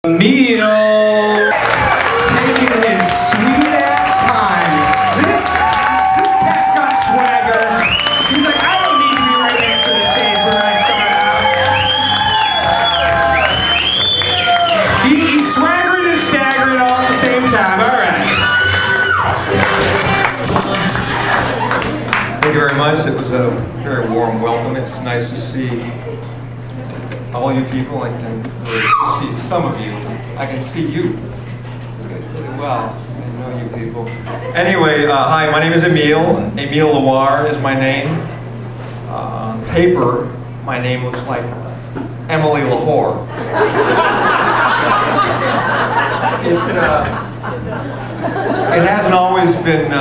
Emile taking his sweet ass time. This cat's got swagger. He's like, I don't need to be right next to the stage when I start out. He's swaggering and staggering all at the same time. All right. Thank you very much. It was a very warm welcome. It's nice to see all you people. I can really see some of you. I can see you really well. I know you people. Anyway, hi, my name is Emile. Emile L'Hoir is my name. On paper, my name looks like Emile L'Hoir. It hasn't always been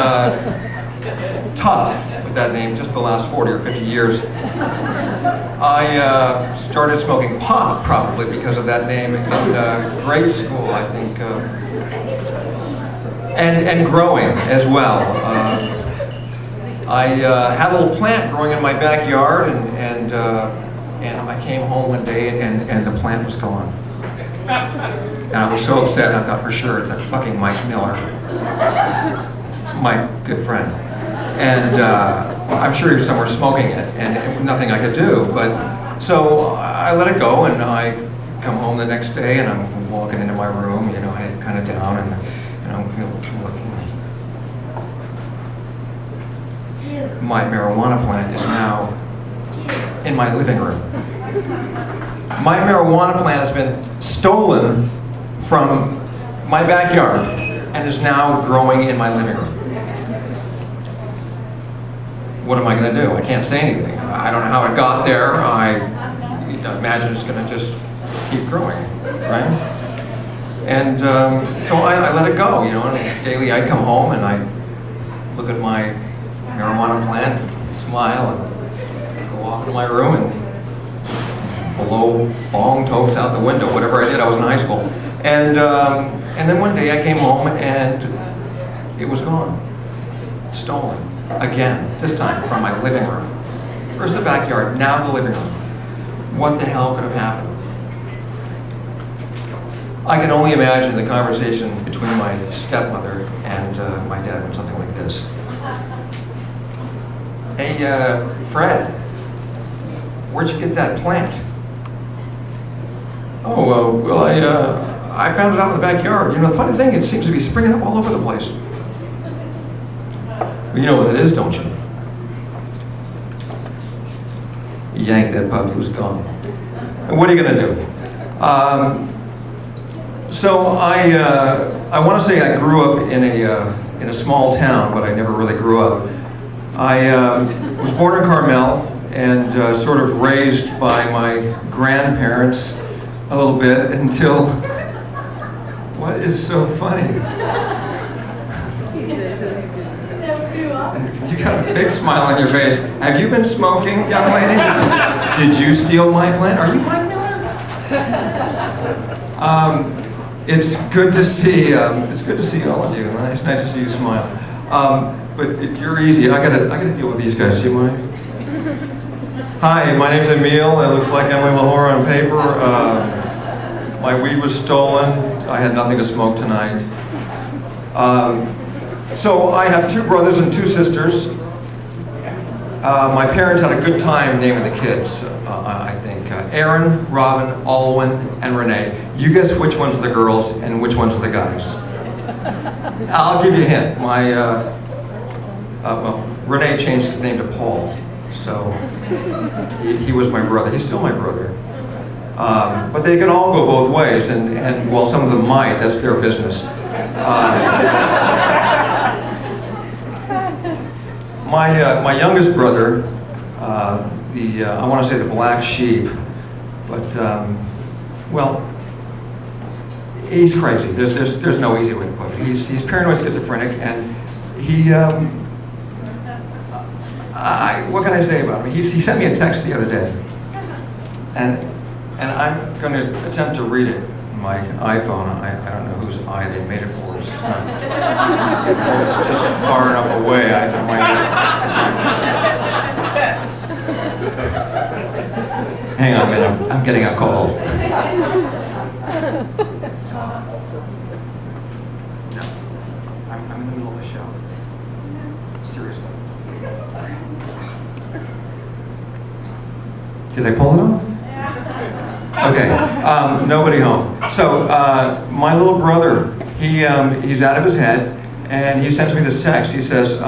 tough with that name, just the last 40 or 50 years. I started smoking pot probably because of that name in grade school, I think, and growing as well. I had a little plant growing in my backyard, and I came home one day and the plant was gone. And I was so upset, and I thought for sure it's that fucking Mike Miller, my good friend. And I'm sure he was somewhere smoking it, and nothing I could do. But so I let it go, and I come home the next day, and I'm walking into my room, you know, head kind of down, and I'm looking. My marijuana plant is now in my living room. My marijuana plant has been stolen from my backyard and is now growing in my living room. What am I going to do? I can't say anything. I don't know how it got there. I imagine it's going to just keep growing, right? And so I let it go, you know, and daily I'd come home and I'd look at my marijuana plant, smile, and go off into my room and blow bong tokes out the window, whatever I did. I was in high school. And then one day I came home and it was gone, stolen. Again, this time from my living room. First the backyard, now the living room. What the hell could have happened? I can only imagine the conversation between my stepmother and my dad went something like this. Hey, Fred, where'd you get that plant? Oh, well, I found it out in the backyard. You know, the funny thing, it seems to be springing up all over the place. You know what it is, don't you? You yanked that puppy, it was gone. And what are you going to do? So I want to say I grew up in a small town, but I never really grew up. I was born in Carmel and sort of raised by my grandparents a little bit until... What is so funny? You got a big smile on your face. Have you been smoking, young lady? Did you steal my plant? Are you Mike Miller? It's good to see. It's good to see all of you. It's nice to see you smile. But you're easy. I gotta deal with these guys. Do you mind? Hi, my name's Emile. It looks like Emile L'Hoir on paper. My weed was stolen. I had nothing to smoke tonight. So I have two brothers and two sisters. My parents had a good time naming the kids, I think. Aaron, Robin, Alwyn, and Renee. You guess which ones are the girls and which ones are the guys. I'll give you a hint. Well, Renee changed his name to Paul, so he was my brother. He's still my brother. But they can all go both ways, and well, some of them might. That's their business. My youngest brother, I want to say the black sheep, but well, he's crazy. There's no easy way to put it. He's paranoid schizophrenic, and he what can I say about him? He sent me a text the other day, and I'm going to attempt to read it on my iPhone. I don't know whose eye they made it for. It's just far enough away. I might. Hang on a minute. I'm getting a call. No. I'm in the middle of a show. Seriously. Did I pull it off? Okay, nobody home. So my little brother, he's out of his head, and he sends me this text. He says,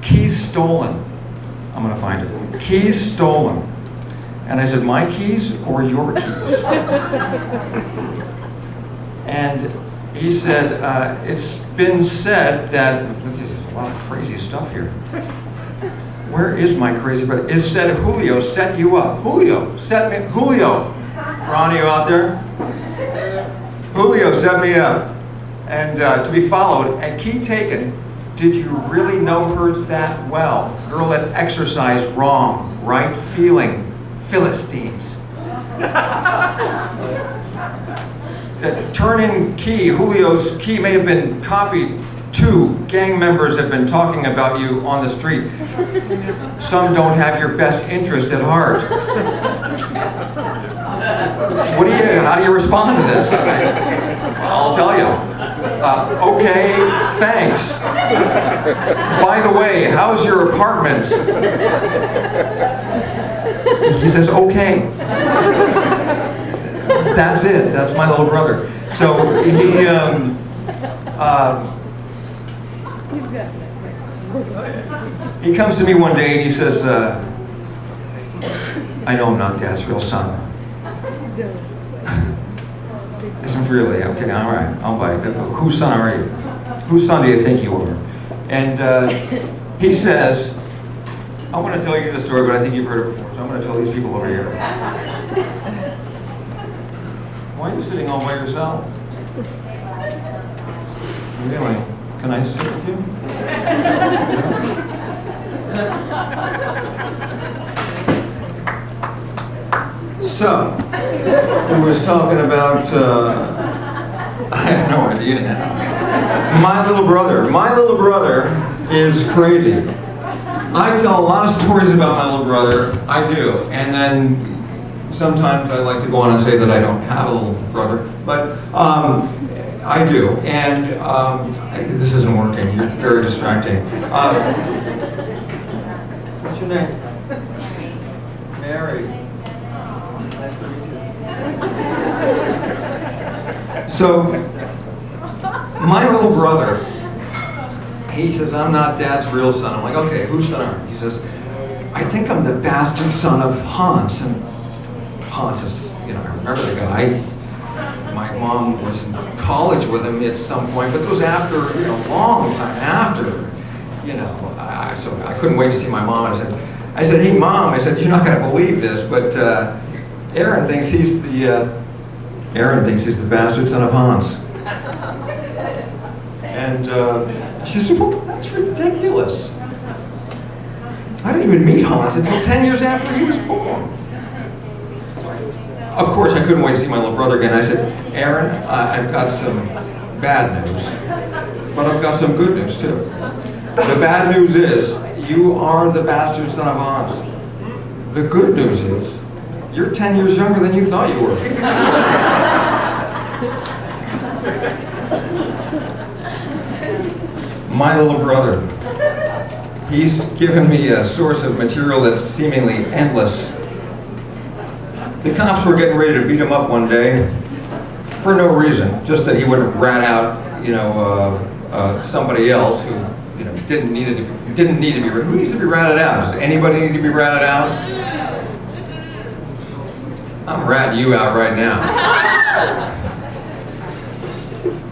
keys stolen. I'm gonna find it. Keys stolen. And I said, my keys or your keys? And he said, it's been said that, this is a lot of crazy stuff here. Where is my crazy brother? It said Julio set you up. Julio set me, Julio. Ron, are you out there? Julio set me up. And to be followed, and key taken, did you really know her that well? Girl that exercised wrong, right feeling, Philistines. That turn-in key, Julio's key may have been copied. 2 gang members have been talking about you on the street. Some don't have your best interest at heart. How do you respond to this? I'll tell you. Okay, thanks. By the way, how's your apartment? He says, okay. That's it. That's my little brother. So he comes to me one day and he says, I know I'm not Dad's real son. Isn't really? Okay, all right, I'll buy it. Whose son are you? Whose son do you think you are? And he says, I want to tell you the story, but I think you've heard it before, so I'm going to tell these people over here. Why are you sitting all by yourself? Really? Can I sit with you? So, who was talking about, I have no idea now. My little brother. My little brother is crazy. I tell a lot of stories about my little brother, I do, and then sometimes I like to go on and say that I don't have a little brother, but I do, and this isn't working, you're very distracting. What's your name? Mary. Nice to meet you. So, my little brother, he says, I'm not Dad's real son. I'm like, okay, whose son are you? He says, I think I'm the bastard son of Hans. And Hans is, I remember the guy. My mom was in college with him at some point, but it was after, a long time after, so I couldn't wait to see my mom. I said, hey Mom, I said, you're not gonna believe this, but Aaron thinks he's the bastard son of Hans. And she said, well, that's ridiculous. I didn't even meet Hans until 10 years after he was born. Of course, I couldn't wait to see my little brother again. I said, Aaron, I've got some bad news, but I've got some good news too. The bad news is, you are the bastard son of Hans. The good news is, you're 10 years younger than you thought you were. My little brother, he's given me a source of material that's seemingly endless. The cops were getting ready to beat him up one day for no reason, just that he would rat out, somebody else who, didn't need to be. Who needs to be ratted out? Does anybody need to be ratted out? I'm ratting you out right now.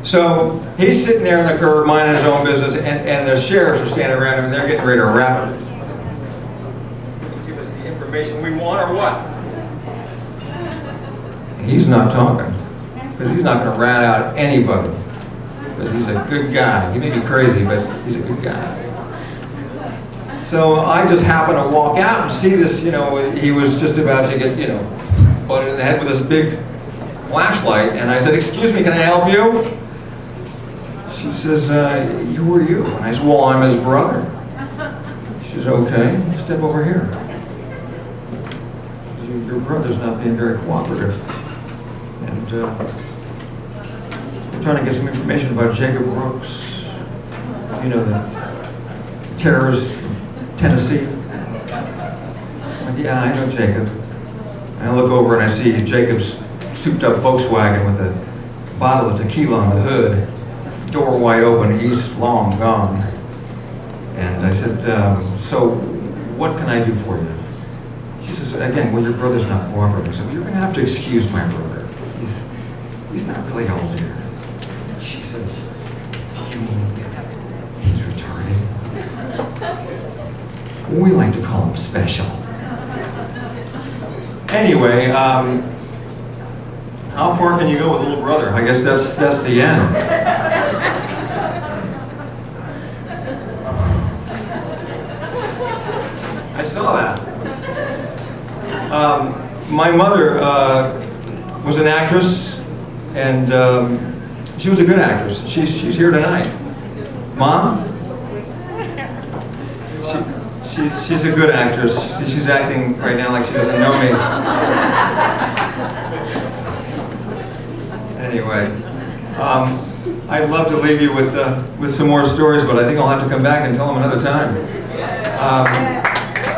So he's sitting there on the curb, minding his own business, and the sheriffs are standing around him, and they're getting ready to wrap him. Give us the information we want, or what? He's not talking, because he's not going to rat out anybody, because he's a good guy. He may be crazy, but he's a good guy. So I just happened to walk out and see this, he was just about to get, butted in the head with this big flashlight, and I said, excuse me, can I help you? She says, who are you? And I said, well, I'm his brother. She says, okay, step over here. She says, your brother's not being very cooperative. And I'm trying to get some information about Jacob Brooks. You know, the terrorist from Tennessee. I'm like, yeah, I know Jacob. And I look over and I see Jacob's souped up Volkswagen with a bottle of tequila on the hood, door wide open, he's long gone. And I said, so what can I do for you? She says, again, well, your brother's not cooperating. So you're going to have to excuse my brother. He's not really all there. She says, you mean he's retarded? We like to call him special. Anyway, how far can you go with a little brother? I guess that's the end. I saw that. My mother was an actress, and she was a good actress. She's here tonight. Mom? She's a good actress. She's acting right now like she doesn't know me. Anyway, I'd love to leave you with some more stories, but I think I'll have to come back and tell them another time.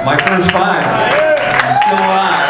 My first five, I'm still alive.